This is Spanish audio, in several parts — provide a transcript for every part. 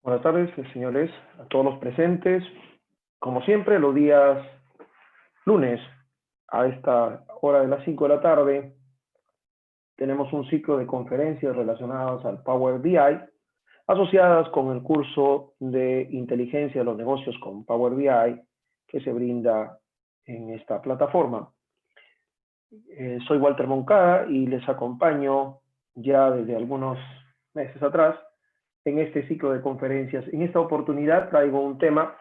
Buenas tardes, señores, a todos los presentes. Como siempre, los días lunes a esta hora de las 5 de la tarde, tenemos un ciclo de conferencias relacionadas al Power BI, asociadas con el curso de inteligencia de los negocios con Power BI que se brinda en esta plataforma. Soy Walter Moncada y les acompaño ya desde algunos meses atrás en este ciclo de conferencias. En esta oportunidad traigo un tema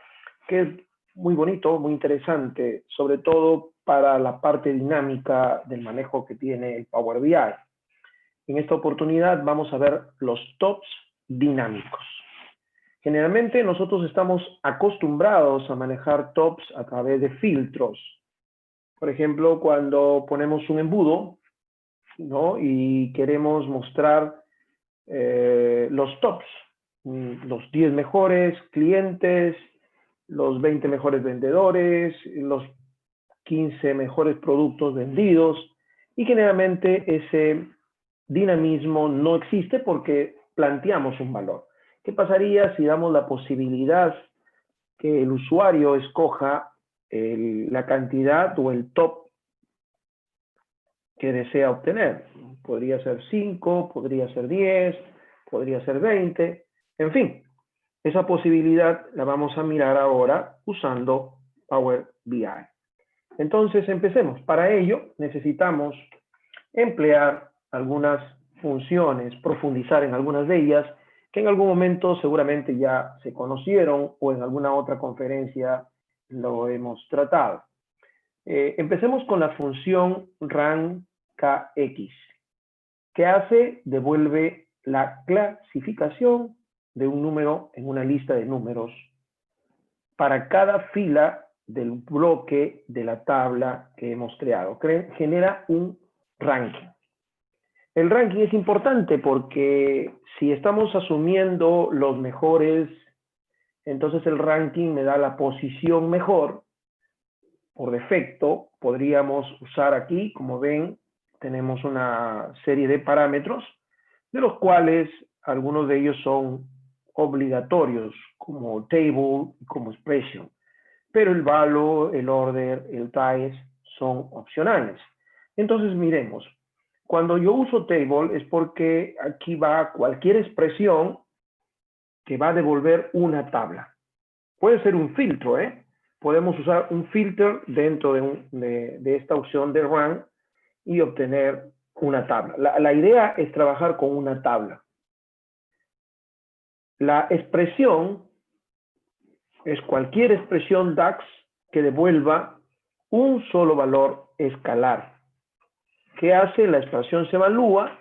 que es muy bonito, muy interesante, sobre todo para la parte dinámica del manejo que tiene el Power BI. En esta oportunidad vamos a ver los tops dinámicos. Generalmente nosotros estamos acostumbrados a manejar tops a través de filtros. Por ejemplo, cuando ponemos un embudo, ¿no? Y queremos mostrar los tops, los 10 mejores clientes, los 20 mejores vendedores, los 15 mejores productos vendidos, y generalmente ese dinamismo no existe porque planteamos un valor. ¿Qué pasaría si damos la posibilidad que el usuario escoja la cantidad o el top que desea obtener? Podría ser 5, podría ser 10, podría ser 20, en fin. Esa posibilidad la vamos a mirar ahora usando Power BI. Entonces, empecemos. Para ello, necesitamos emplear algunas funciones, profundizar en algunas de ellas, que en algún momento seguramente ya se conocieron o en alguna otra conferencia lo hemos tratado. Empecemos con la función rankx. ¿Qué hace? Devuelve la clasificación de un número en una lista de números para cada fila del bloque de la tabla que hemos creado. Genera un ranking. El ranking es importante porque si estamos asumiendo los mejores, entonces el ranking me da la posición mejor. Por defecto, podríamos usar aquí, como ven, tenemos una serie de parámetros, de los cuales algunos de ellos son obligatorios, como table y como expression. Pero el value, el order, el ties son opcionales. Entonces, miremos. Cuando yo uso table es porque aquí va cualquier expresión que va a devolver una tabla. Puede ser un filtro, ¿eh? Podemos usar un filter dentro de esta opción de rank y obtener una tabla. La idea es trabajar con una tabla. La expresión es cualquier expresión DAX que devuelva un solo valor escalar. ¿Qué hace? La expresión se evalúa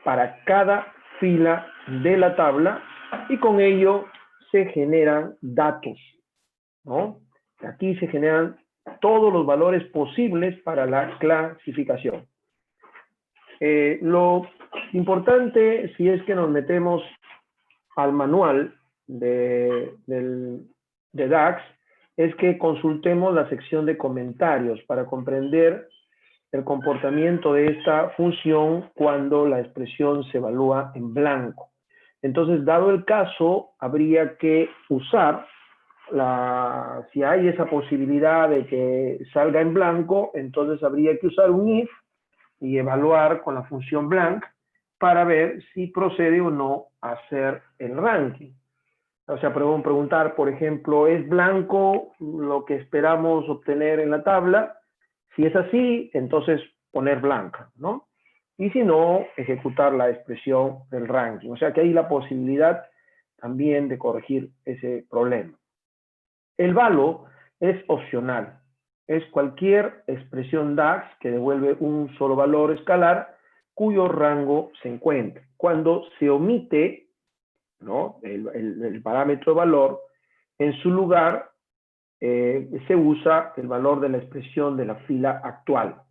para cada fila de la tabla y con ello se generan datos, ¿no? Aquí se generan todos los valores posibles para la clasificación. Lo importante, si es que nos metemos al manual de DAX, es que consultemos la sección de comentarios para comprender el comportamiento de esta función cuando la expresión se evalúa en blanco. Entonces, dado el caso, habría que usar si hay esa posibilidad de que salga en blanco, entonces habría que usar un if y evaluar con la función blank para ver si procede o no a hacer el ranking. O sea, preguntar, por ejemplo, ¿es blanco lo que esperamos obtener en la tabla? Si es así, entonces poner blanca, ¿no? Y si no, ejecutar la expresión del ranking. O sea que hay la posibilidad también de corregir ese problema. El value es opcional. Es cualquier expresión DAX que devuelve un solo valor escalar cuyo rango se encuentra. Cuando se omite, ¿no?, el parámetro de valor, en su lugar se usa el valor de la expresión de la fila actual.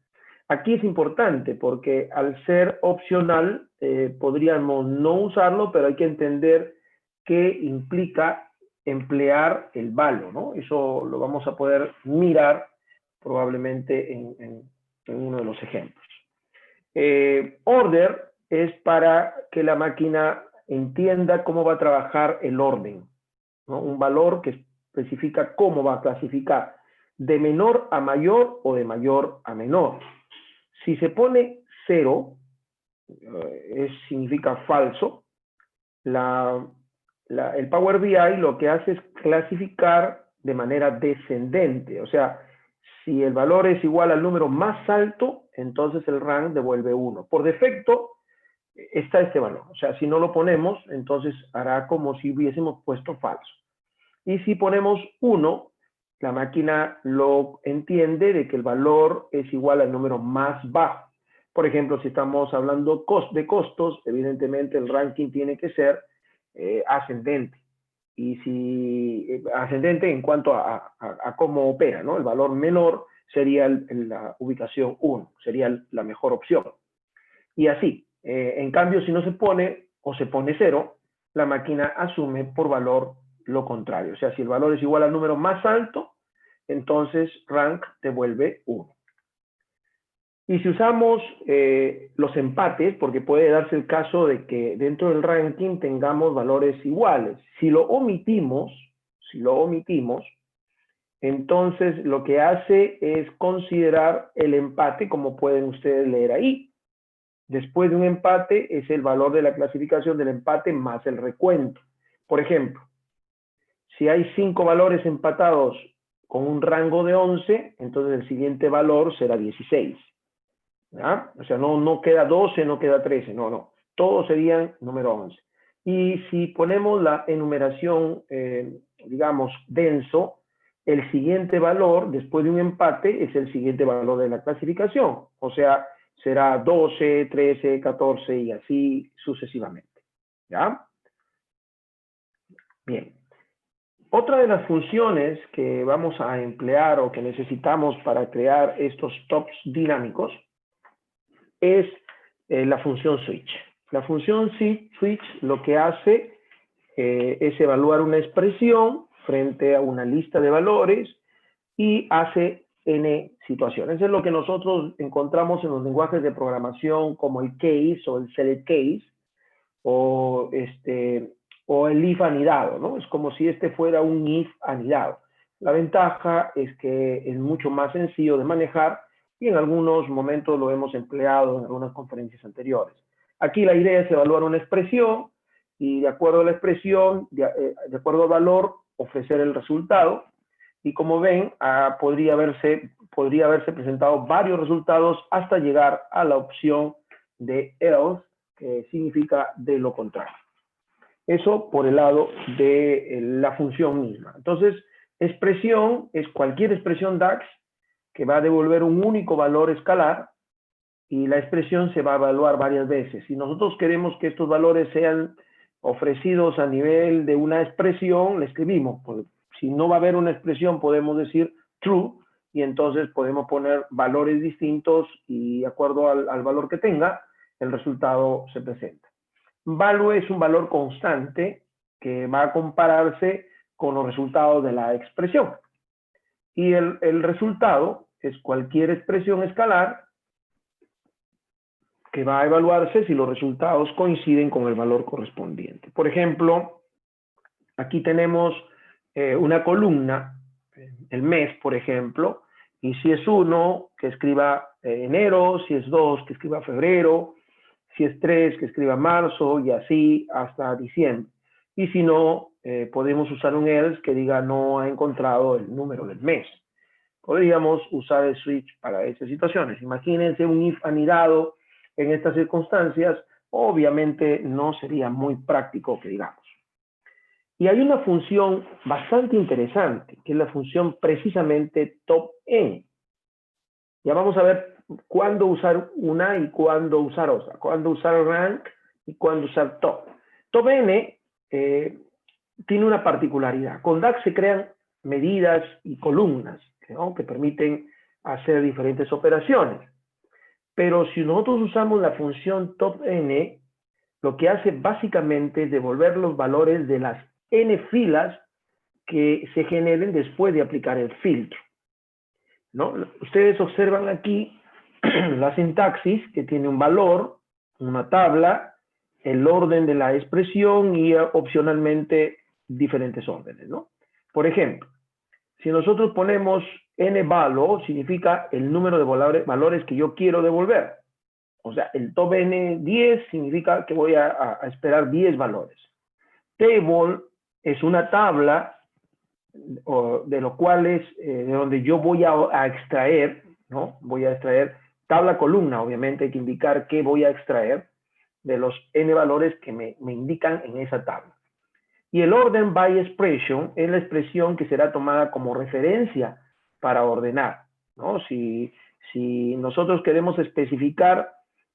Aquí es importante porque al ser opcional podríamos no usarlo, pero hay que entender qué implica emplear el value, ¿no? Eso lo vamos a poder mirar probablemente en uno de los ejemplos. Order es para que la máquina entienda cómo va a trabajar el orden. ¿no? Un valor que especifica cómo va a clasificar, de menor a mayor o de mayor a menor. Si se pone 0, significa falso. El Power BI lo que hace es clasificar de manera descendente. O sea, si el valor es igual al número más alto, entonces el rank devuelve 1. Por defecto está este valor. O sea, si no lo ponemos, entonces hará como si hubiésemos puesto falso. Y si ponemos 1, la máquina lo entiende de que el valor es igual al número más bajo. Por ejemplo, si estamos hablando de costos, evidentemente el ranking tiene que ser ascendente. Y si ascendente en cuanto a cómo opera, ¿no? El valor menor sería la ubicación 1, sería la mejor opción. Y así, en cambio, si no se pone o se pone 0, la máquina asume por valor lo contrario. O sea, si el valor es igual al número más alto, entonces rank devuelve 1. Y si usamos los empates, porque puede darse el caso de que dentro del ranking tengamos valores iguales. Si lo omitimos, entonces lo que hace es considerar el empate, como pueden ustedes leer ahí. Después de un empate es el valor de la clasificación del empate más el recuento. Por ejemplo, si hay 5 valores empatados con un rango de 11, entonces el siguiente valor será 16. ¿Ya? O sea, no queda 12, no queda 13, no. Todos serían número 11. Y si ponemos la enumeración, digamos, denso, el siguiente valor, después de un empate, es el siguiente valor de la clasificación. O sea, será 12, 13, 14 y así sucesivamente. ¿Ya? Bien. Otra de las funciones que vamos a emplear o que necesitamos para crear estos tops dinámicos es la función switch. La función switch lo que hace es evaluar una expresión frente a una lista de valores y hace n situaciones. Eso es lo que nosotros encontramos en los lenguajes de programación como el case o el select case o el if anidado, ¿no? Es como si este fuera un if anidado. La ventaja es que es mucho más sencillo de manejar y en algunos momentos lo hemos empleado en algunas conferencias anteriores. Aquí la idea es evaluar una expresión y de acuerdo a la expresión, de acuerdo al valor, ofrecer el resultado. Y como ven, podría haberse presentado varios resultados hasta llegar a la opción de else, que significa de lo contrario. Eso por el lado de la función misma. Entonces, expresión es cualquier expresión DAX que va a devolver un único valor escalar y la expresión se va a evaluar varias veces. Si nosotros queremos que estos valores sean ofrecidos a nivel de una expresión, le escribimos. Si no va a haber una expresión, podemos decir true y entonces podemos poner valores distintos y de acuerdo al valor que tenga, el resultado se presenta. Value es un valor constante que va a compararse con los resultados de la expresión. Y el resultado es cualquier expresión escalar que va a evaluarse si los resultados coinciden con el valor correspondiente. Por ejemplo, aquí tenemos una columna, el mes, por ejemplo, y si es 1, que escriba enero, si es 2, que escriba febrero, si es 3, que escriba marzo, y así hasta diciembre. Y si no, podemos usar un else que diga no ha encontrado el número del mes. Podríamos usar el switch para esas situaciones. Imagínense un if anidado en estas circunstancias, obviamente no sería muy práctico que digamos. Y hay una función bastante interesante, que es la función precisamente top-n. Ya vamos a ver cuándo usar una y cuándo usar otra, cuándo usar rank y cuándo usar top. Top-n tiene una particularidad. Con DAX se crean medidas y columnas, ¿no?, que permiten hacer diferentes operaciones. Pero si nosotros usamos la función top-n, lo que hace básicamente es devolver los valores de las n filas que se generen después de aplicar el filtro, ¿no? Ustedes observan aquí la sintaxis que tiene un valor, una tabla, el orden de la expresión y opcionalmente diferentes órdenes, ¿no? Por ejemplo, si nosotros ponemos n-valo, significa el número de valores que yo quiero devolver. O sea, el top n10 significa que voy a esperar 10 valores. Table es una tabla de los cuales, de donde yo voy a extraer, ¿no? Voy a extraer tabla columna, obviamente hay que indicar qué voy a extraer de los n valores que me indican en esa tabla. Y el order by expression es la expresión que será tomada como referencia para ordenar, ¿no? Si nosotros queremos especificar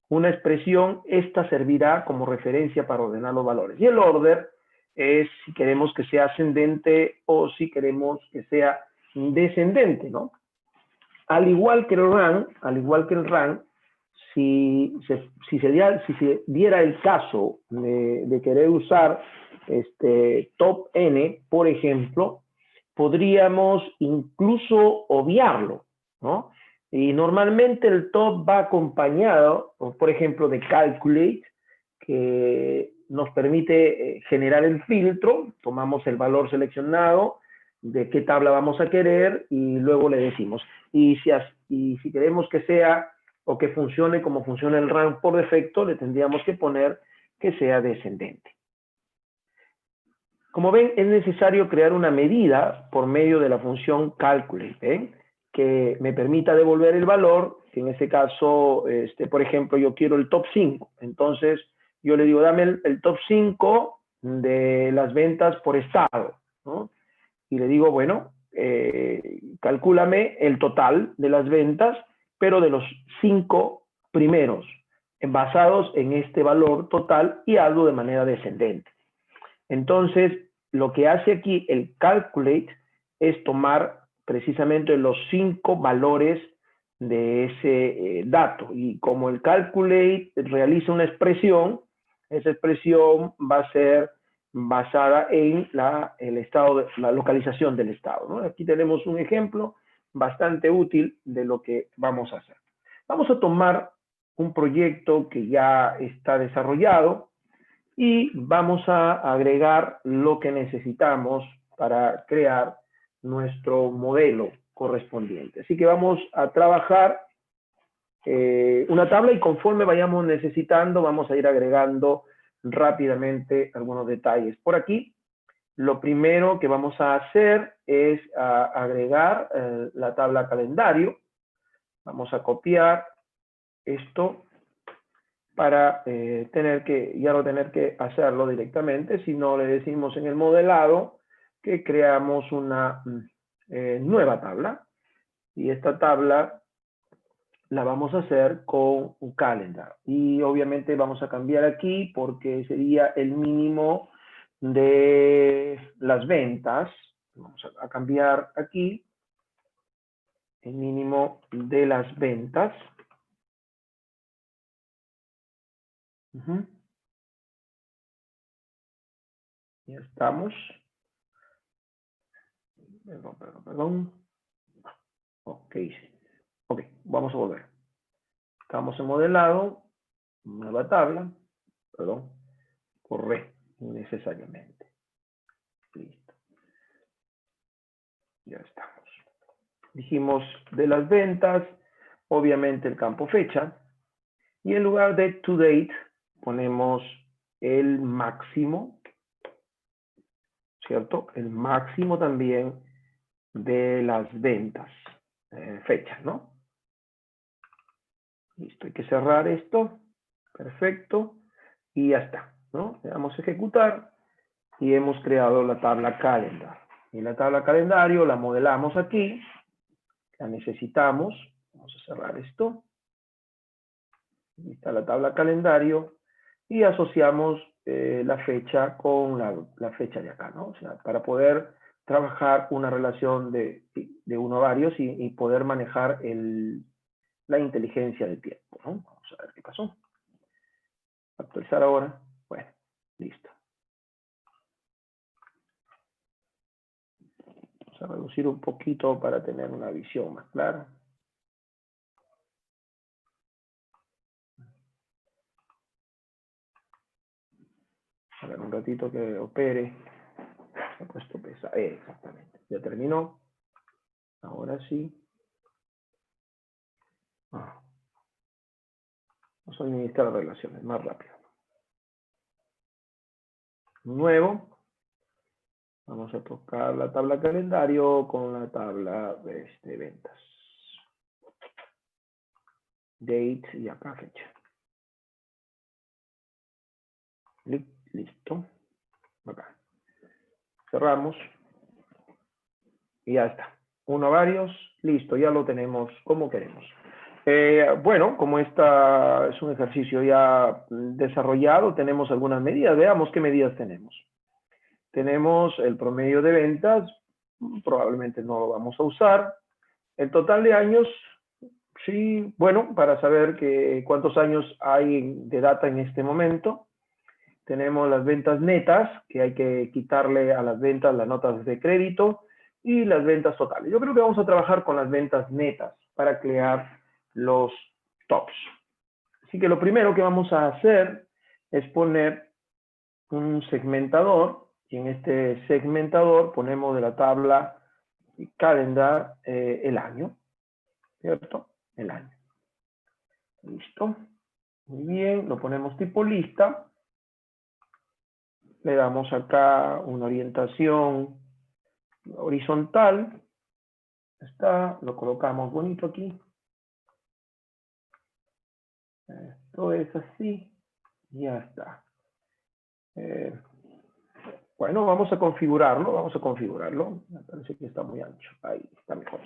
una expresión, esta servirá como referencia para ordenar los valores. Y el order es si queremos que sea ascendente o si queremos que sea descendente, ¿no? Al igual que el rank, si se diera el caso de querer usar top n, por ejemplo, podríamos incluso obviarlo, ¿no? Y normalmente el top va acompañado, por ejemplo, de calculate, que nos permite generar el filtro, tomamos el valor seleccionado, de qué tabla vamos a querer y luego le decimos. Y si queremos que sea o que funcione como funciona el rank por defecto, le tendríamos que poner que sea descendente. Como ven, es necesario crear una medida por medio de la función calculate, que me permita devolver el valor. En este caso, por ejemplo, yo quiero el top 5. Entonces, yo le digo, dame el top 5 de las ventas por estado, ¿no? Y le digo, bueno, calcúlame el total de las ventas, pero de los 5 primeros, basados en este valor total, y hazlo de manera descendente. Entonces, lo que hace aquí el calculate es tomar precisamente los 5 valores de ese dato. Y como el calculate realiza una expresión, esa expresión va a ser basada en la localización del estado, ¿no? Aquí tenemos un ejemplo bastante útil de lo que vamos a hacer. Vamos a tomar un proyecto que ya está desarrollado y vamos a agregar lo que necesitamos para crear nuestro modelo correspondiente. Así que vamos a trabajar una tabla y conforme vayamos necesitando, vamos a ir agregando rápidamente algunos detalles. Por aquí, lo primero que vamos a hacer es agregar la tabla calendario. Vamos a copiar esto para ya no tener que hacerlo directamente, sino le decimos en el modelado que creamos una nueva tabla. Y esta tabla la vamos a hacer con un calendar. Y obviamente vamos a cambiar aquí porque sería el mínimo de las ventas. Vamos a cambiar aquí el mínimo de las ventas. Ya estamos. Perdón. Ok. Ok, vamos a volver. Estamos en modelado, nueva tabla, perdón, corre innecesariamente. Listo. Ya estamos. Dijimos de las ventas, obviamente el campo fecha, y en lugar de to date ponemos el máximo, ¿cierto? El máximo también de las ventas, fecha, ¿no? Listo, hay que cerrar esto, perfecto, y ya está, ¿no? Le damos a ejecutar y hemos creado la tabla calendar. Y la tabla calendario la modelamos aquí, la necesitamos, vamos a cerrar esto. Aquí está la tabla calendario y asociamos la fecha con la fecha de acá, ¿no? O sea, para poder trabajar una relación de 1 a varios y poder manejar la inteligencia del tiempo, ¿no? Vamos a ver qué pasó. Actualizar ahora. Bueno, listo. Vamos a reducir un poquito para tener una visión más clara. A ver, un ratito que opere. he puesto pesa, exactamente. Ya terminó. Ahora sí. Vamos a administrar relaciones más rápido. Nuevo. Vamos a tocar la tabla calendario con la tabla de ventas. Date y acá fecha. Listo. Acá. Cerramos. Y ya está. Uno a varios. Listo, ya lo tenemos como queremos. Bueno, como esta es un ejercicio ya desarrollado, tenemos algunas medidas. Veamos qué medidas tenemos. Tenemos el promedio de ventas, probablemente no lo vamos a usar. El total de años, sí, bueno, para saber cuántos años hay de data en este momento. Tenemos las ventas netas, que hay que quitarle a las ventas las notas de crédito, y las ventas totales. Yo creo que vamos a trabajar con las ventas netas para crear los tops. Así que lo primero que vamos a hacer es poner un segmentador, y en este segmentador ponemos de la tabla calendar el año, ¿cierto? El año. Listo. Muy bien, lo ponemos tipo lista. Le damos acá una orientación horizontal. Está, lo colocamos bonito aquí. Esto es así. Ya está. Bueno, vamos a configurarlo. Me parece que está muy ancho. Ahí está mejor.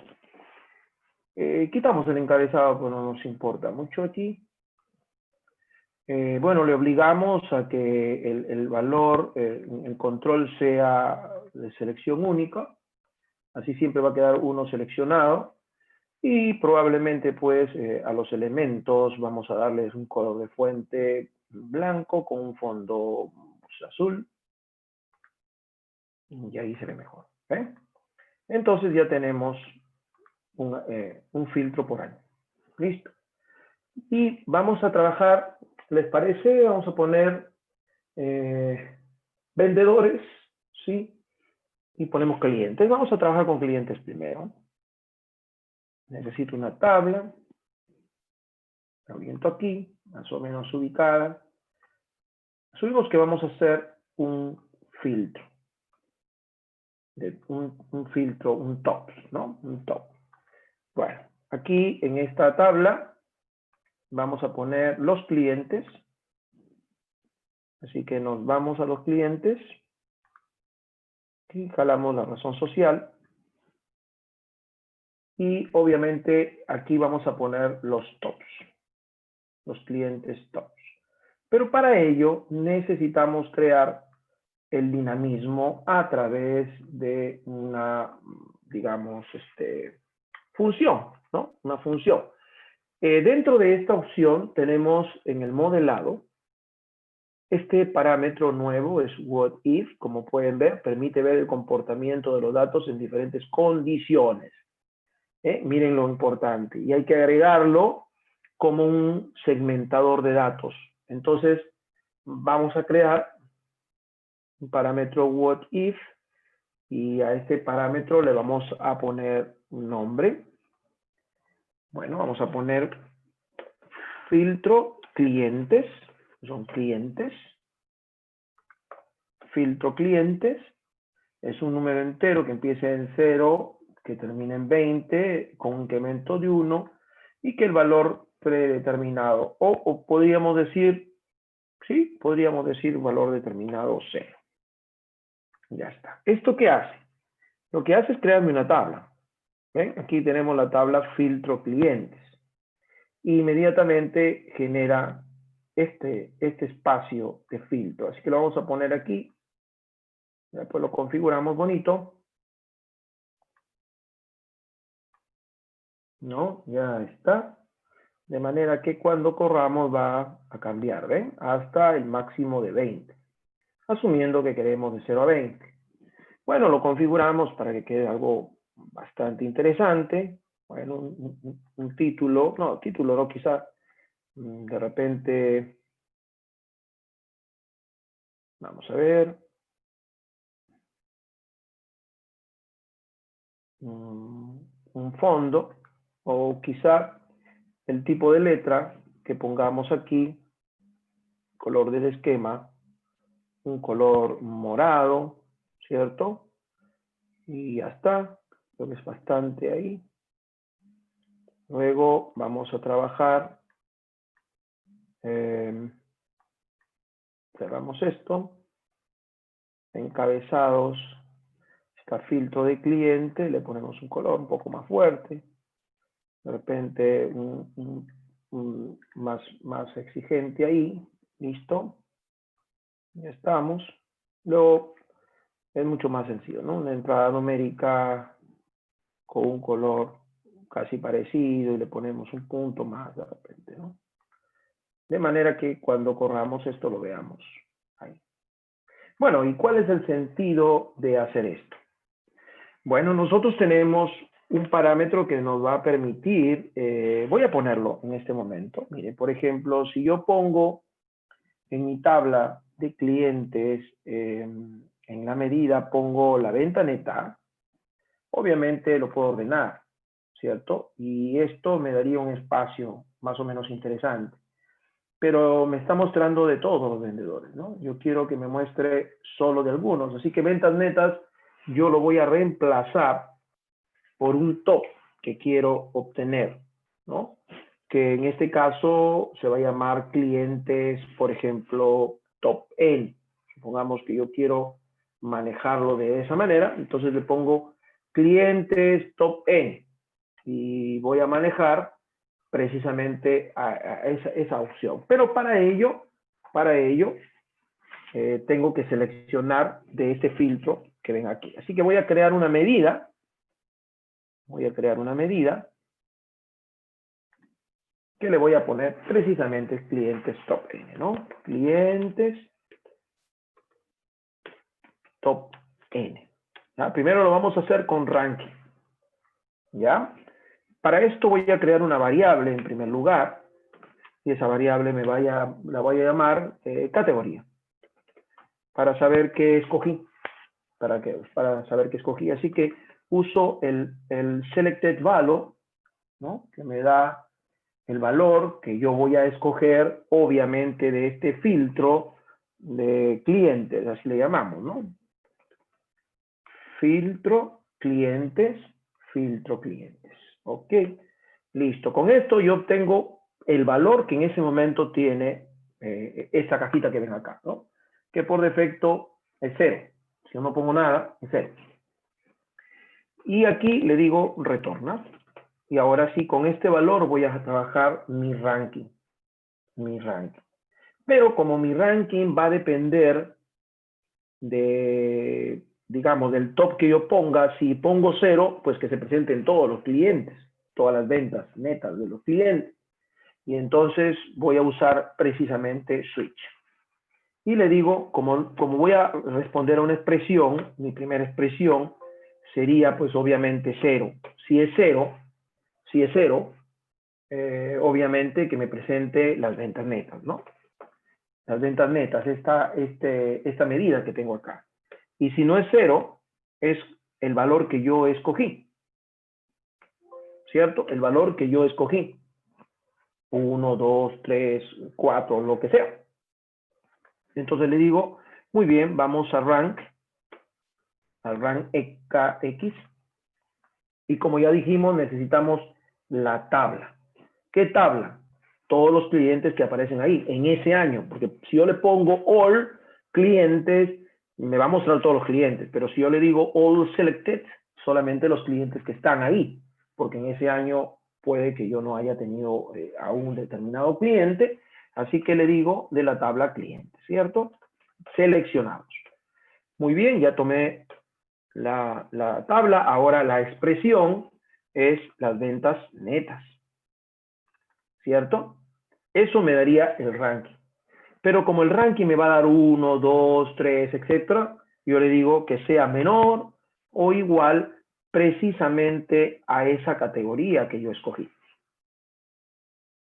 Quitamos el encabezado, pues no nos importa mucho aquí. Bueno, le obligamos a que el valor, el control sea de selección única. Así siempre va a quedar uno seleccionado. Y probablemente, pues, a los elementos vamos a darles un color de fuente blanco con un fondo pues, azul. Y ahí se ve mejor. Entonces ya tenemos un filtro por año. Listo. Y vamos a trabajar, ¿les parece? Vamos a poner vendedores, ¿sí? Y ponemos clientes. Vamos a trabajar con clientes primero. Necesito una tabla. La oriento aquí, más o menos ubicada. Asumimos que vamos a hacer un filtro. Un filtro, un top, ¿no? Un top. Bueno, aquí en esta tabla vamos a poner los clientes. Así que nos vamos a los clientes. Y jalamos la razón social. Y obviamente aquí vamos a poner los tops. Los clientes tops. Pero para ello necesitamos crear el dinamismo a través de una, digamos, función, ¿no? Una función. Dentro de esta opción tenemos en el modelado este parámetro nuevo, es what if, como pueden ver, permite ver el comportamiento de los datos en diferentes condiciones. Miren lo importante. Y hay que agregarlo como un segmentador de datos. Entonces, vamos a crear un parámetro what if y a este parámetro le vamos a poner un nombre. Bueno, vamos a poner filtro clientes, son clientes. Filtro clientes es un número entero que empieza en 0, que termina en 20, con un incremento de 1 y que el valor predeterminado, o podríamos decir, sí, podríamos decir valor determinado 0. Ya está. ¿Esto qué hace? Lo que hace es crearme una tabla. ¿Ven? Aquí tenemos la tabla filtro clientes. Y inmediatamente genera este espacio de filtro. Así que lo vamos a poner aquí. Después lo configuramos bonito. ¿No? Ya está. De manera que cuando corramos va a cambiar, ¿ven? Hasta el máximo de 20. Asumiendo que queremos de 0 a 20. Bueno, lo configuramos para que quede algo bastante interesante. Bueno, un título, no, título no, quizá de repente, vamos a ver. un fondo, o quizá el tipo de letra que pongamos aquí, color del esquema, un color morado, ¿cierto? Y ya está, creo que es bastante ahí. Luego vamos a trabajar, cerramos esto, encabezados, está filtro de cliente, le ponemos un color un poco más fuerte, de repente más exigente ahí, listo, ya estamos. Luego es mucho más sencillo, ¿no? Una entrada numérica con un color casi parecido y le ponemos un punto más de repente, ¿no? De manera que cuando corramos esto lo veamos ahí. Bueno, ¿y cuál es el sentido de hacer esto? Bueno, nosotros tenemos un parámetro que nos va a permitir, voy a ponerlo en este momento. Mire, por ejemplo, si yo pongo en mi tabla de clientes, en la medida pongo la venta neta, obviamente lo puedo ordenar, ¿cierto? Y esto me daría un espacio más o menos interesante. Pero me está mostrando de todos los vendedores, ¿no? Yo quiero que me muestre solo de algunos. Así que ventas netas yo lo voy a reemplazar por un top que quiero obtener, ¿no? Que en este caso se va a llamar clientes, por ejemplo, top N. Supongamos que yo quiero manejarlo de esa manera, entonces le pongo clientes top N y voy a manejar precisamente a esa opción. Pero para ello tengo que seleccionar de este filtro que ven aquí. Así que voy a crear una medida. Que le voy a poner precisamente clientes top N, ¿no? Clientes top N. ¿Ya? Primero lo vamos a hacer con ranking. ¿Ya? Para esto voy a crear una variable en primer lugar y esa variable la voy a llamar categoría para saber qué escogí. Para saber qué escogí. Así que uso el selected value, ¿no? Que me da el valor que yo voy a escoger, obviamente, de este filtro de clientes, así le llamamos, ¿no? Filtro clientes. Ok, listo. Con esto yo obtengo el valor que en ese momento tiene esta cajita que ven acá, ¿no? Que por defecto es 0. Si yo no pongo nada, es 0. Y aquí le digo retorna. Y ahora sí, con este valor voy a trabajar mi ranking. Pero como mi ranking va a depender de, digamos, del top que yo ponga, si pongo 0, pues que se presenten todos los clientes, todas las ventas netas de los clientes. Y entonces voy a usar precisamente switch. Y le digo, como voy a responder a una expresión, mi primera expresión sería pues obviamente 0. Si es 0, obviamente que me presente las ventas netas, ¿no? Las ventas netas, esta medida que tengo acá. Y si no es 0, es el valor que yo escogí, ¿cierto? El valor que yo escogí. 1, 2, 3, 4, lo que sea. Entonces le digo, muy bien, vamos al rank EKX. Y como ya dijimos, necesitamos la tabla. ¿Qué tabla? Todos los clientes que aparecen ahí en ese año. Porque si yo le pongo all clientes, me va a mostrar todos los clientes. Pero si yo le digo all selected, solamente los clientes que están ahí. Porque en ese año puede que yo no haya tenido a un determinado cliente. Así que le digo de la tabla clientes, ¿cierto? Seleccionados. Muy bien, ya tomé la tabla. Ahora la expresión es las ventas netas, ¿cierto? Eso me daría el ranking. Pero como el ranking me va a dar 1, 2, 3, etcétera, yo le digo que sea menor o igual precisamente a esa categoría que yo escogí,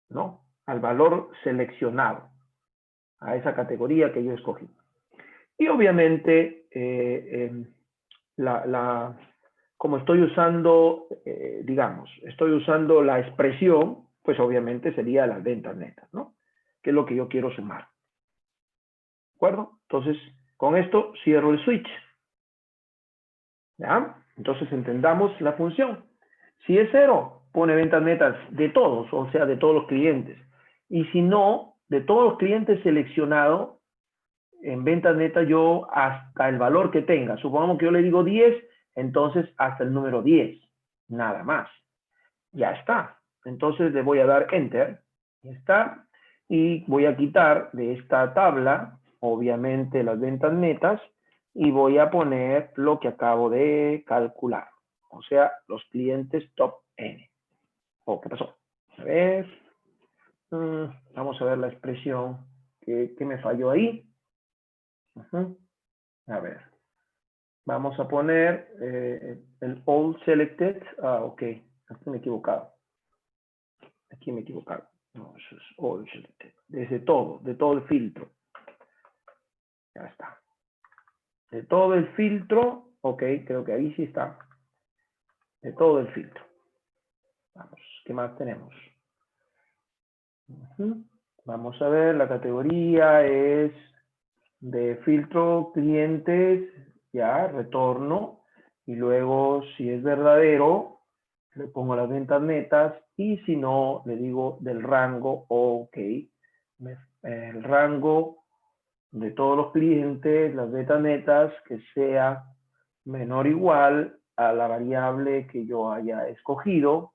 ¿no? Al valor seleccionado, a esa categoría que yo escogí. Y obviamente como estoy usando, digamos, estoy usando la expresión, pues obviamente sería las ventas netas, ¿no? Que es lo que yo quiero sumar. ¿De acuerdo? Entonces, con esto cierro el switch. ¿Ya? Entonces entendamos la función. Si es 0, pone ventas netas de todos, o sea, de todos los clientes. Y si no, de todos los clientes seleccionados, en ventas netas yo hasta el valor que tenga. Supongamos que yo le digo 10, entonces hasta el número 10. Nada más. Ya está. Entonces le voy a dar Enter. Ya está. Y voy a quitar de esta tabla, obviamente, las ventas netas y voy a poner lo que acabo de calcular. O sea, los clientes top N. Oh, ¿qué pasó? A ver. Vamos a ver la expresión que me falló ahí. A ver. Vamos a poner el all selected. Ah, ok. Aquí me he equivocado. Aquí me he equivocado. No, eso es all selected. De todo el filtro. Ya está. De todo el filtro. Ok, creo que ahí sí está. De todo el filtro. Vamos, ¿qué más tenemos? Vamos a ver, la categoría es de filtro clientes, ya, retorno. Y luego, si es verdadero, le pongo las ventas netas y si no, le digo del rango, ok, el rango de todos los clientes, las ventas netas, que sea menor o igual a la variable que yo haya escogido,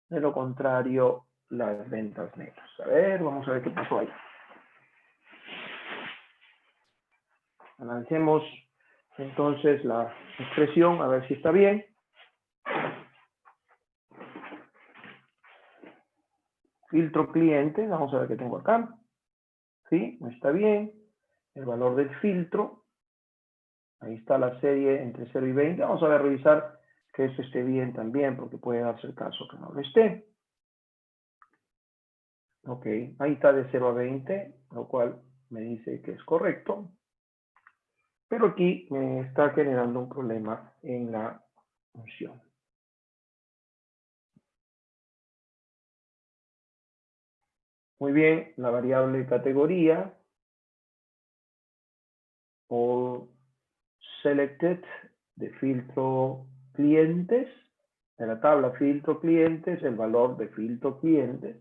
de lo contrario, las ventas netas. A ver, vamos a ver qué pasó ahí. Analicemos entonces la expresión, a ver si está bien. Filtro cliente, vamos a ver qué tengo acá. ¿Sí? Está bien. El valor del filtro. Ahí está la serie entre 0 y 20. Vamos a revisar que esto esté bien también, porque puede darse el caso que no lo esté. Ok, ahí está de 0 a 20, lo cual me dice que es correcto. Pero aquí me está generando un problema en la función. Muy bien, la variable categoría o selected de filtro clientes, de la tabla filtro clientes, el valor de filtro clientes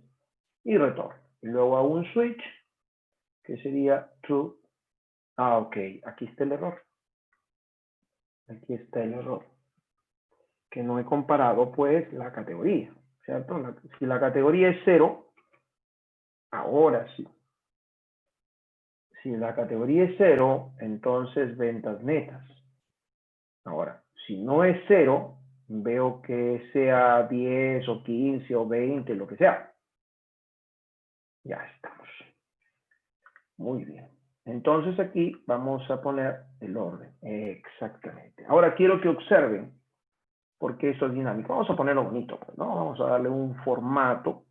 y retorno. Y luego hago un switch que sería true. Ah, ok, aquí está el error. Aquí está el error. Que no he comparado pues la categoría, ¿cierto? Si la categoría es 0, ahora sí. Si la categoría es 0, entonces ventas netas. Ahora, si no es 0, veo que sea 10 o 15 o 20, lo que sea. Ya estamos. Muy bien. Entonces aquí vamos a poner el orden. Exactamente. Ahora quiero que observen, porque esto es dinámico. Vamos a ponerlo bonito, pues, ¿no? Vamos a darle un formato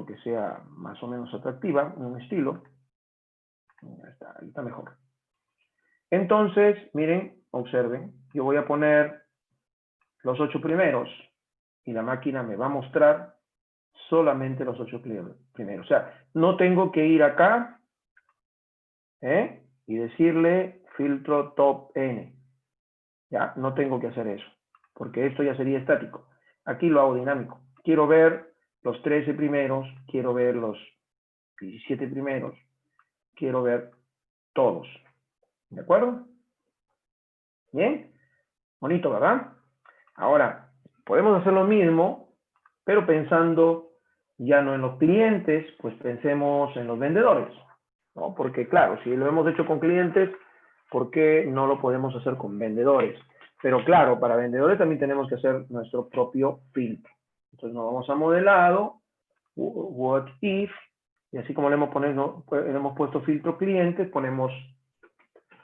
que sea más o menos atractiva, un estilo. Ahí está mejor. Entonces, miren, observen, yo voy a poner los 8 primeros y la máquina me va a mostrar solamente los 8 primeros. O sea, no tengo que ir acá y decirle filtro top N. Ya, no tengo que hacer eso, porque esto ya sería estático. Aquí lo hago dinámico. Quiero ver los 13 primeros, quiero ver los 17 primeros, quiero ver todos. ¿De acuerdo? Bien, bonito, ¿verdad? Ahora, podemos hacer lo mismo, pero pensando ya no en los clientes, pues pensemos en los vendedores, ¿no? Porque claro, si lo hemos hecho con clientes, ¿por qué no lo podemos hacer con vendedores? Pero claro, para vendedores también tenemos que hacer nuestro propio filtro. Entonces nos vamos a modelado, what if, y así como le hemos puesto filtro clientes, ponemos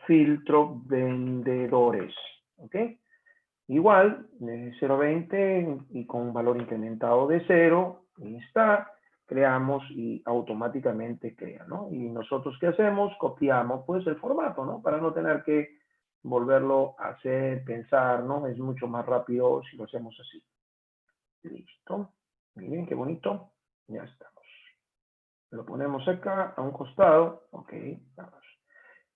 filtro vendedores, ¿ok? Igual, de 0 a 20 y con un valor incrementado de 0, ahí está, creamos y automáticamente crea, ¿no? Y nosotros, ¿qué hacemos? Copiamos, pues, el formato, ¿no? Para no tener que volverlo a hacer, pensar, ¿no? Es mucho más rápido si lo hacemos así. Listo. Muy bien, qué bonito. Ya estamos. Lo ponemos acá, a un costado. Ok, vamos.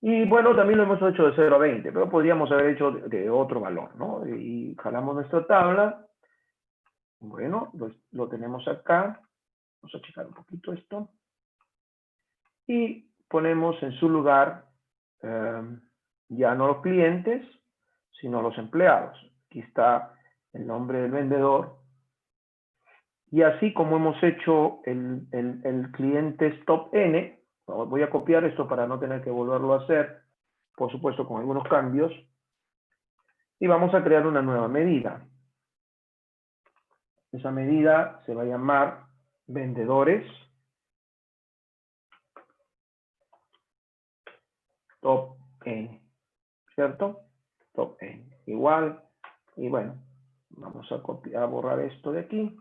Y bueno, también lo hemos hecho de 0 a 20, pero podríamos haber hecho de otro valor, ¿no? Y jalamos nuestra tabla. Bueno, lo tenemos acá. Vamos a checar un poquito esto. Y ponemos en su lugar ya no los clientes, sino los empleados. Aquí está el nombre del vendedor. Y así como hemos hecho el cliente stop n, voy a copiar esto para no tener que volverlo a hacer, por supuesto con algunos cambios, y vamos a crear una nueva medida. Esa medida se va a llamar vendedores top n, ¿cierto? Top n, igual, y bueno, vamos a copiar, a borrar esto de aquí.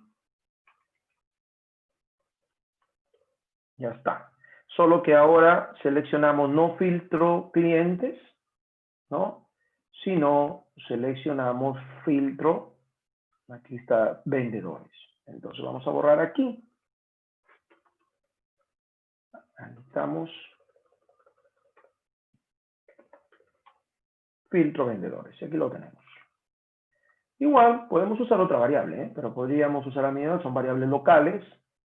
Ya está. Solo que ahora seleccionamos no filtro clientes, ¿no? Sino seleccionamos filtro, aquí está vendedores. Entonces vamos a borrar aquí. Anotamos filtro vendedores. Y aquí lo tenemos. Igual podemos usar otra variable, pero podríamos usar a medida, son variables locales.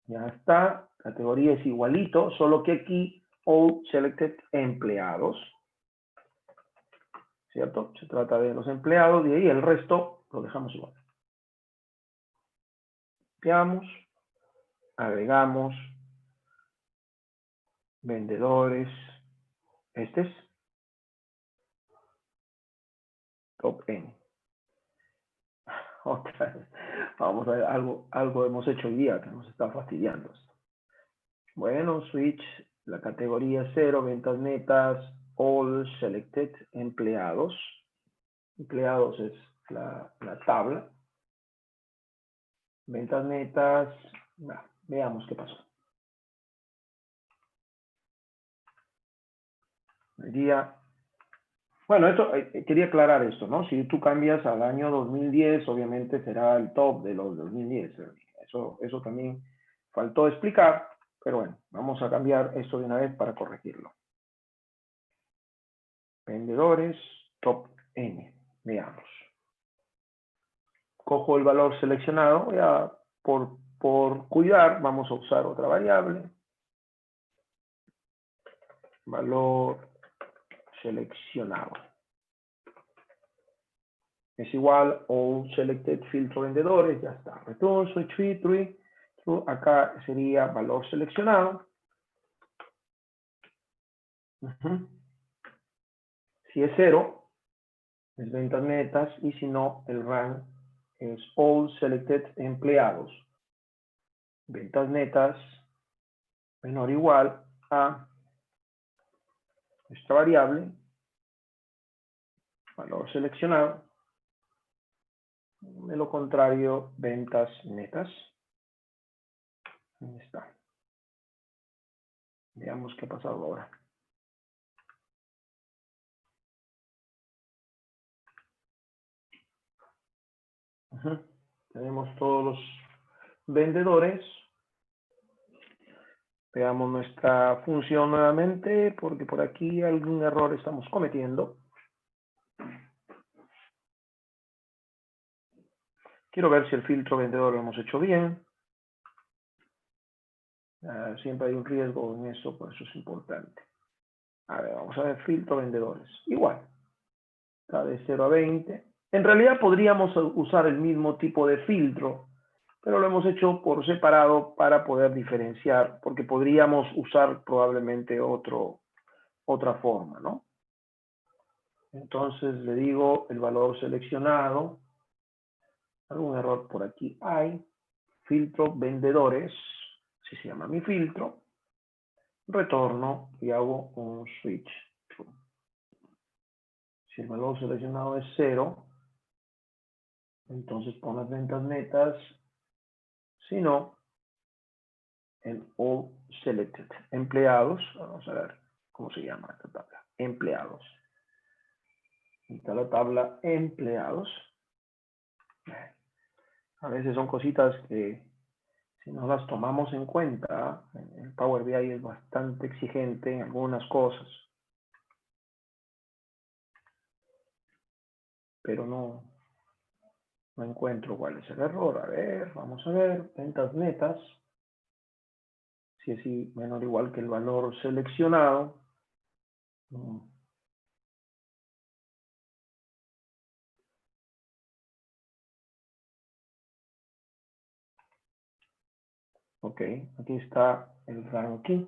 Ya está. Categoría es igualito, solo que aquí all selected empleados. ¿Cierto? Se trata de los empleados y ahí el resto lo dejamos igual. Copiamos, agregamos vendedores, este es top N. Otra vez, vamos a ver, algo hemos hecho hoy día que nos está fastidiando. Bueno, switch, la categoría 0, ventas netas, all selected, empleados. Empleados es la tabla. Ventas netas, veamos qué pasó. El día, bueno, esto quería aclarar esto, ¿no? Si tú cambias al año 2010, obviamente será el top de los 2010. Eso también faltó explicar, pero bueno, vamos a cambiar esto de una vez para corregirlo. Vendedores, top N. Veamos. Cojo el valor seleccionado, ya por cuidar, vamos a usar otra variable. Valor seleccionado. Es igual all selected filtro vendedores, ya está. Return switch true. Acá sería valor seleccionado. Si es 0, es ventas netas, y si no, el rank es all selected empleados. Ventas netas menor o igual a esta variable, valor seleccionado, de lo contrario, ventas netas. Ahí está. Veamos qué ha pasado ahora. Tenemos todos los vendedores. Veamos nuestra función nuevamente, porque por aquí algún error estamos cometiendo. Quiero ver si el filtro vendedor lo hemos hecho bien. Siempre hay un riesgo en eso, por eso es importante. A ver, vamos a ver filtro vendedores. Igual. Está de 0 a 20. En realidad podríamos usar el mismo tipo de filtro, pero lo hemos hecho por separado para poder diferenciar, porque podríamos usar probablemente otra forma, ¿no? Entonces le digo el valor seleccionado. Algún error por aquí hay. Filtro vendedores, así se llama mi filtro. Retorno y hago un switch true. Si el valor seleccionado es 0, entonces pon las ventas netas. Si no, en all selected. Empleados, vamos a ver cómo se llama esta tabla. Empleados. Ahí está la tabla empleados. A veces son cositas que si no las tomamos en cuenta, el Power BI es bastante exigente en algunas cosas. Pero no encuentro cuál es el error. A ver, vamos a ver, ventas netas. Si es menor o igual que el valor seleccionado. Ok, aquí está el ranking.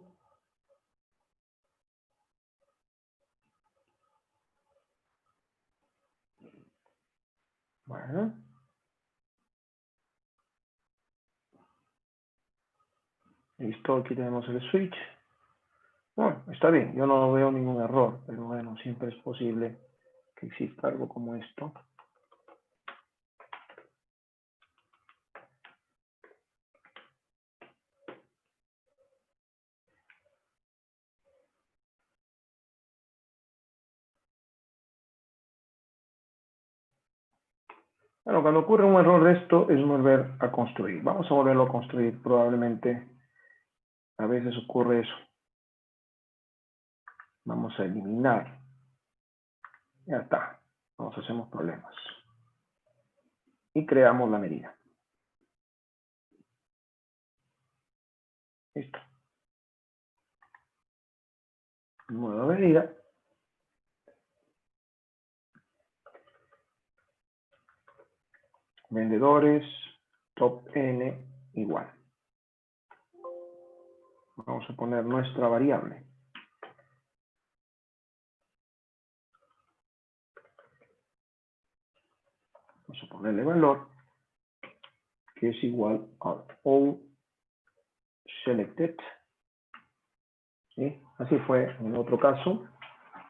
Bueno. Listo, aquí tenemos el switch. Bueno, está bien, yo no veo ningún error, pero bueno, siempre es posible que exista algo como esto. Bueno, cuando ocurre un error de esto es volver a construir. Vamos a volverlo a construir, probablemente a veces ocurre eso. Vamos a eliminar. Ya está, nos hacemos problemas. Y creamos la medida. Listo. Nueva medida. Vendedores, top N igual. Vamos a poner nuestra variable. Vamos a ponerle valor que es igual a all selected. ¿Sí? Así fue en el otro caso,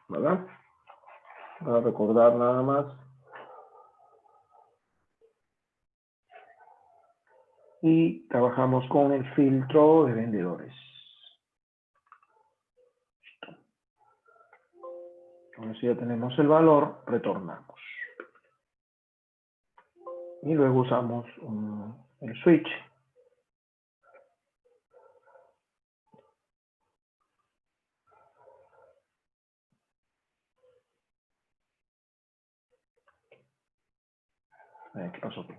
¿verdad? Para recordar nada más. Y trabajamos con el filtro de vendedores. Listo. Ahora sí ya tenemos el valor, retornamos. Y luego usamos el switch. ¿Qué pasó aquí?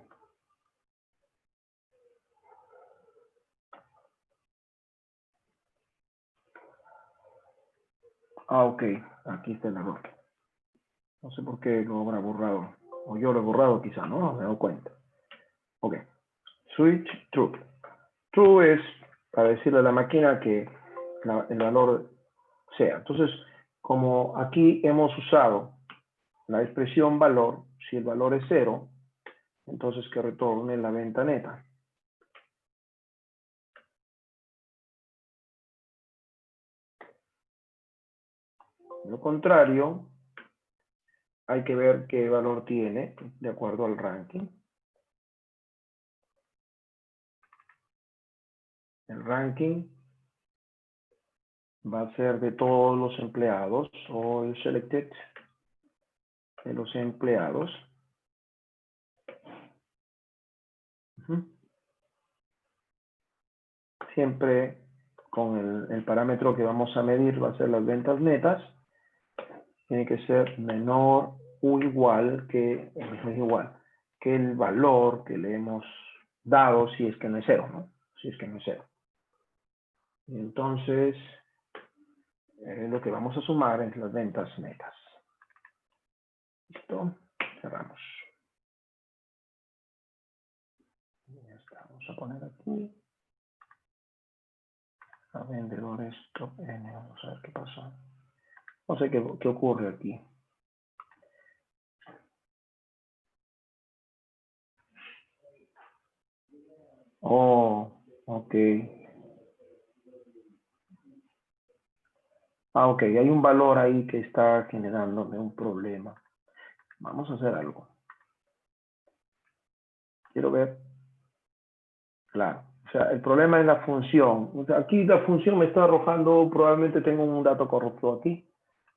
Ah, ok. Aquí está el error. No sé por qué lo habrá borrado. O yo lo he borrado quizá, ¿no? Me doy cuenta. Ok. Switch true. True es para decirle a la máquina que el valor sea. Entonces, como aquí hemos usado la expresión valor, si el valor es 0, entonces que retorne la venta neta. De lo contrario, hay que ver qué valor tiene de acuerdo al ranking. El ranking va a ser de todos los empleados o el selected de los empleados. Siempre con el parámetro que vamos a medir va a ser las ventas netas. Tiene que ser menor o igual que el valor que le hemos dado si es que no es 0, ¿no? Si es que no es 0. Y entonces, lo que vamos a sumar es las ventas netas. ¿Listo? Cerramos. Ya está. Vamos a poner aquí a vendedores top N. Vamos a ver qué pasa. No sé qué ocurre aquí. Oh, ok. Ah, ok. Hay un valor ahí que está generándome un problema. Vamos a hacer algo. Quiero ver. Claro. O sea, el problema es la función. O sea, aquí la función me está arrojando, probablemente tengo un dato corrupto aquí.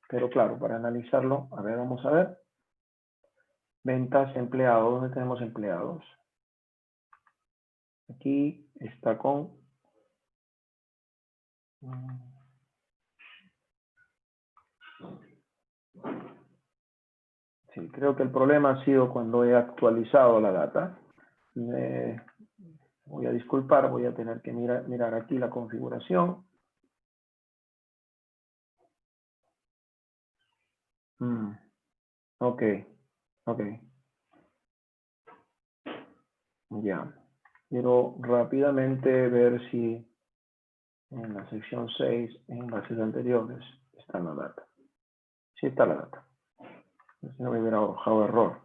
Pero claro, para analizarlo, a ver, vamos a ver. Ventas, empleados. ¿Dónde tenemos empleados? Aquí está con... Sí, creo que el problema ha sido cuando he actualizado la data. Voy a disculpar, voy a tener que mirar aquí la configuración. Ok, ok. Ya. Quiero rápidamente ver si en la sección 6, en bases anteriores, está la data. Sí está la data. Si no me hubiera arrojado error.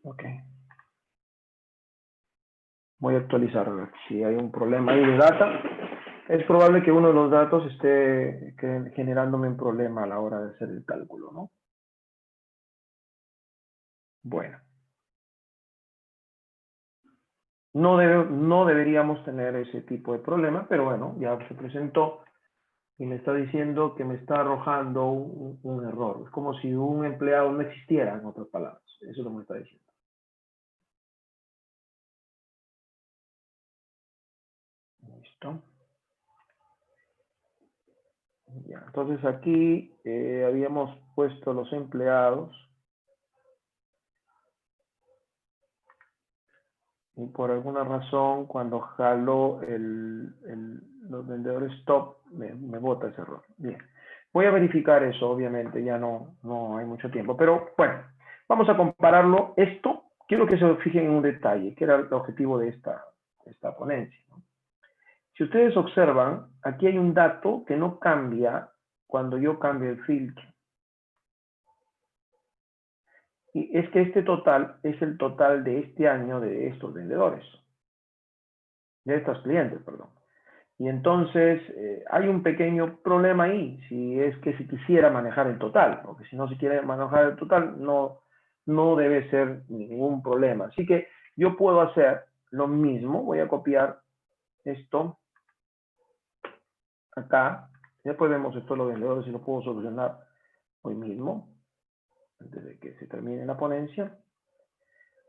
Ok. Voy a actualizar. Si hay un problema ahí de data, es probable que uno de los datos esté generándome un problema a la hora de hacer el cálculo, ¿no? Bueno. No deberíamos tener ese tipo de problema, pero bueno, ya se presentó y me está diciendo que me está arrojando un error. Es como si un empleado no existiera, en otras palabras. Eso es lo que me está diciendo. Listo. Ya, entonces aquí habíamos puesto los empleados y por alguna razón cuando jalo los vendedores top me bota ese error. Bien, voy a verificar eso, obviamente, ya no hay mucho tiempo, pero bueno, vamos a compararlo. Esto, quiero que se fijen en un detalle, que era el objetivo de esta ponencia, ¿no? Si ustedes observan, aquí hay un dato que no cambia cuando yo cambio el filtro. Y es que este total es el total de este año de estos vendedores, de estos clientes, perdón. Y entonces hay un pequeño problema ahí, si es que si quisiera manejar el total, porque si no se quiere manejar el total, no debe ser ningún problema. Así que yo puedo hacer lo mismo, voy a copiar esto acá, después vemos esto de los vendedores y lo puedo solucionar hoy mismo, antes de que se termine la ponencia,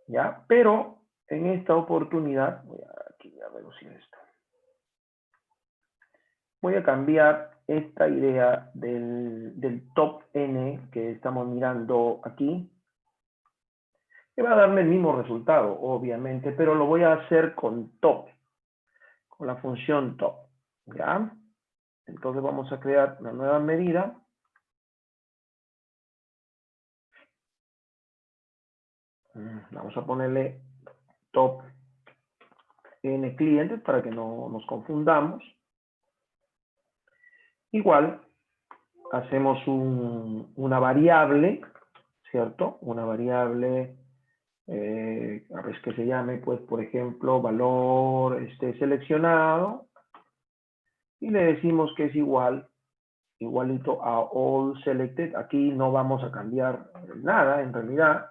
¿ya? Pero en esta oportunidad, voy aquí a reducir esto. Voy a cambiar esta idea del top N que estamos mirando aquí, que va a darme el mismo resultado, obviamente, pero lo voy a hacer con top, con la función top, ¿ya? Entonces vamos a crear una nueva medida. Vamos a ponerle top N clientes para que no nos confundamos. Igual, hacemos una variable, ¿cierto? Una variable, a ver que se llame, pues, por ejemplo, valor seleccionado, y le decimos que es igualito a all selected. Aquí no vamos a cambiar nada, en realidad,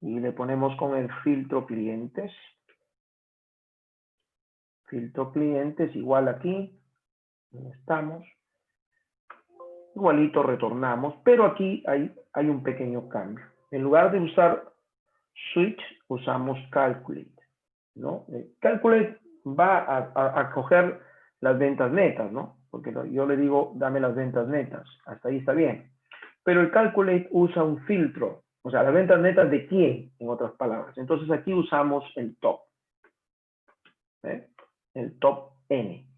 y le ponemos con el filtro clientes. Filtro clientes igual aquí, estamos. Igualito retornamos, pero aquí hay un pequeño cambio. En lugar de usar switch, usamos calculate, ¿no? Calculate va a coger las ventas netas, ¿no? Porque yo le digo, dame las ventas netas. Hasta ahí está bien. Pero el calculate usa un filtro. O sea, las ventas netas de quién, en otras palabras. Entonces aquí usamos el top. ¿Eh? El top N,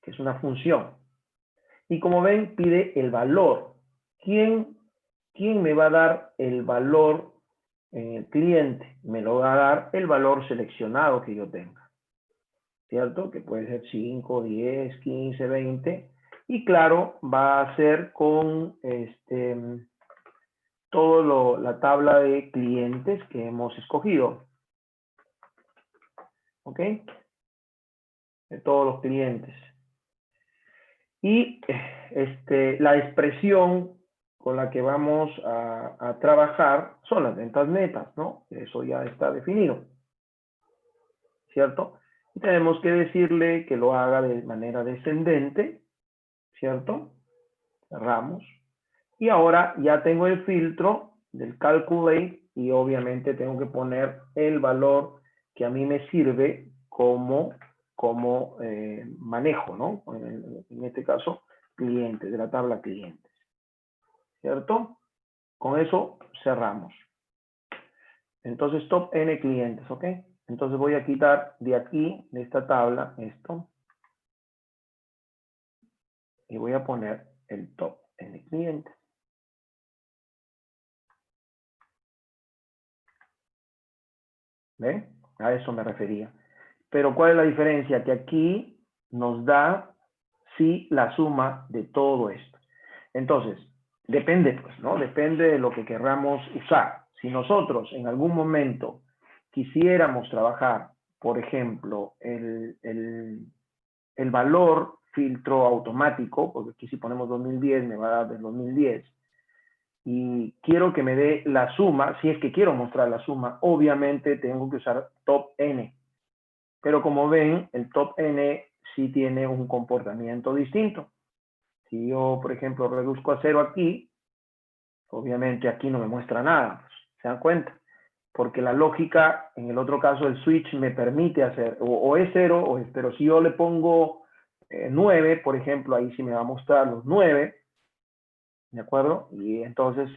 que es una función. Y como ven, pide el valor. ¿Quién me va a dar el valor en el cliente? Me lo va a dar el valor seleccionado que yo tenga, ¿cierto? Que puede ser 5, 10, 15, 20. Y claro, va a ser con la tabla de clientes que hemos escogido. ¿Ok? De todos los clientes. Y la expresión con la que vamos a trabajar son las ventas netas, ¿no? Eso ya está definido, ¿cierto? Y tenemos que decirle que lo haga de manera descendente, ¿cierto? Cerramos. Y ahora ya tengo el filtro del calculate y obviamente tengo que poner el valor que a mí me sirve como manejo, ¿no? En este caso, clientes, de la tabla clientes. ¿Cierto? Con eso cerramos. Entonces, top N clientes, ¿ok? Entonces voy a quitar de aquí, de esta tabla, esto. Y voy a poner el top N clientes. ¿Ven? A eso me refería. Pero ¿cuál es la diferencia? Que aquí nos da, sí, la suma de todo esto. Entonces, depende, pues, ¿no? Depende de lo que querramos usar. Si nosotros en algún momento quisiéramos trabajar, por ejemplo, el valor filtro automático, porque aquí si ponemos 2010 me va a dar del 2010, y quiero que me dé la suma, si es que quiero mostrar la suma, obviamente tengo que usar top N. Pero como ven, el top N sí tiene un comportamiento distinto. Si yo, por ejemplo, reduzco a 0 aquí, obviamente aquí no me muestra nada. ¿Se dan cuenta? Porque la lógica, en el otro caso, el switch me permite hacer, o es 0, pero si yo le pongo 9, por ejemplo, ahí sí me va a mostrar los 9, ¿de acuerdo? Y entonces,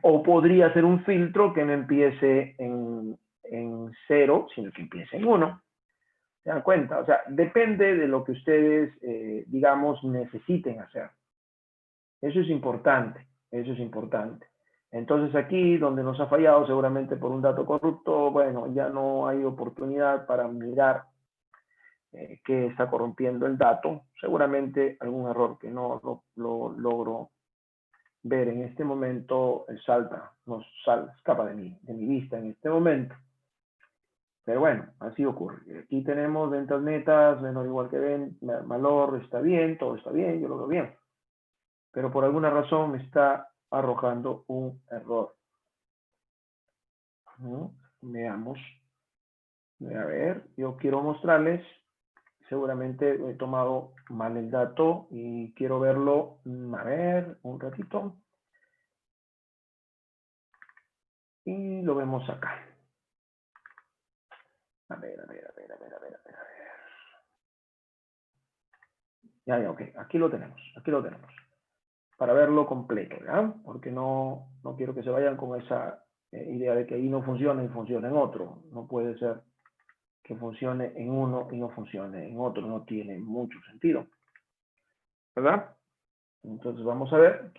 o podría ser un filtro que no empiece en 0, sino que empiece en 1. ¿Se dan cuenta? O sea, depende de lo que ustedes, digamos, necesiten hacer. Eso es importante, eso es importante. Entonces aquí, donde nos ha fallado, seguramente por un dato corrupto, bueno, ya no hay oportunidad para mirar qué está corrompiendo el dato. Seguramente algún error que no lo logro ver en este momento escapa de mi vista en este momento. Pero bueno, así ocurre. Aquí tenemos ventas netas, menor o igual que valor, está bien, todo está bien, yo lo veo bien. Pero por alguna razón me está arrojando un error. Veamos. A ver, yo quiero mostrarles. Seguramente he tomado mal el dato y quiero verlo. A ver, un ratito. Y lo vemos acá. A ver. Ya, ok. Aquí lo tenemos. Para verlo completo, ¿ya? Porque no quiero que se vayan con esa idea de que ahí no funciona y funciona en otro. No puede ser que funcione en uno y no funcione en otro. No tiene mucho sentido. ¿Verdad? Entonces vamos a ver.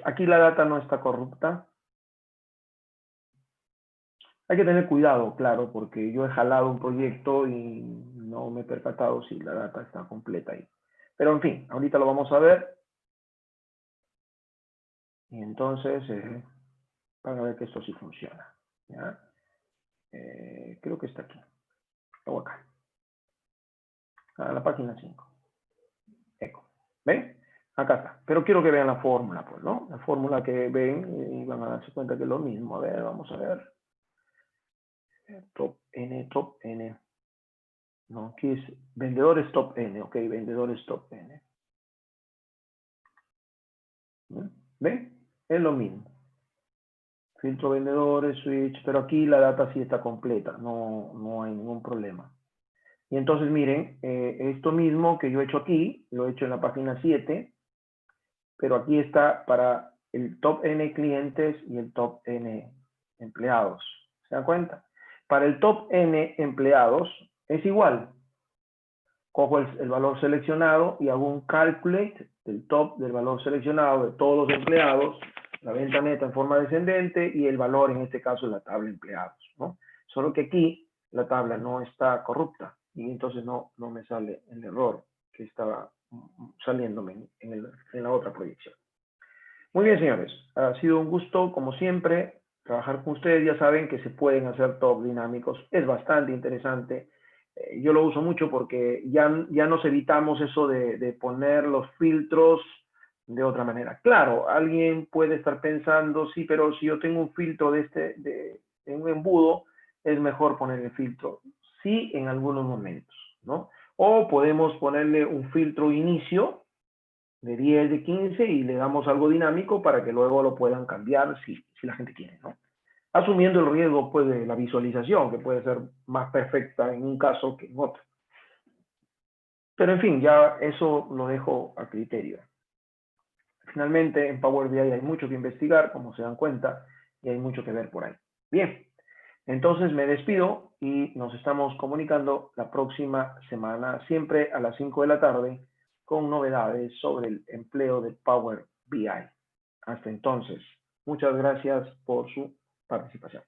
Aquí la data no está corrupta. Hay que tener cuidado, claro, porque yo he jalado un proyecto y no me he percatado si la data está completa ahí. Pero en fin, ahorita lo vamos a ver. Y entonces van a ver que esto sí funciona. ¿Ya? Creo que está aquí. O acá. A la página 5. Eco. ¿Ven? Acá está. Pero quiero que vean la fórmula, pues, ¿no? La fórmula que ven y van a darse cuenta que es lo mismo. A ver, vamos a ver. Top N. No, aquí es vendedores top N. Ok, vendedores top N. ¿Ven? Es lo mismo. Filtro vendedores, switch, pero aquí la data sí está completa. No hay ningún problema. Y entonces miren, esto mismo que yo he hecho aquí, lo he hecho en la página 7, pero aquí está para el top N clientes y el top N empleados. ¿Se dan cuenta? Para el top N empleados es igual. Cojo el valor seleccionado y hago un calculate del top del valor seleccionado de todos los empleados, la venta neta en forma descendente y el valor, en este caso, de la tabla empleados, ¿no? Solo que aquí la tabla no está corrupta y entonces no me sale el error que estaba saliéndome en la otra proyección. Muy bien, señores. Ha sido un gusto, como siempre, trabajar con ustedes. Ya saben que se pueden hacer top dinámicos. Es bastante interesante. Yo lo uso mucho porque ya nos evitamos eso de poner los filtros de otra manera. Claro, alguien puede estar pensando, sí, pero si yo tengo un filtro de un embudo, es mejor poner el filtro. Sí, en algunos momentos, ¿no? O podemos ponerle un filtro inicio, de 10, de 15 y le damos algo dinámico para que luego lo puedan cambiar si la gente quiere, ¿no? Asumiendo el riesgo pues, de la visualización, que puede ser más perfecta en un caso que en otro. Pero en fin, ya eso lo dejo a criterio. Finalmente, en Power BI hay mucho que investigar, como se dan cuenta, y hay mucho que ver por ahí. Bien, entonces me despido y nos estamos comunicando la próxima semana, siempre a las 5 de la tarde, con novedades sobre el empleo de Power BI. Hasta entonces, muchas gracias por su participación.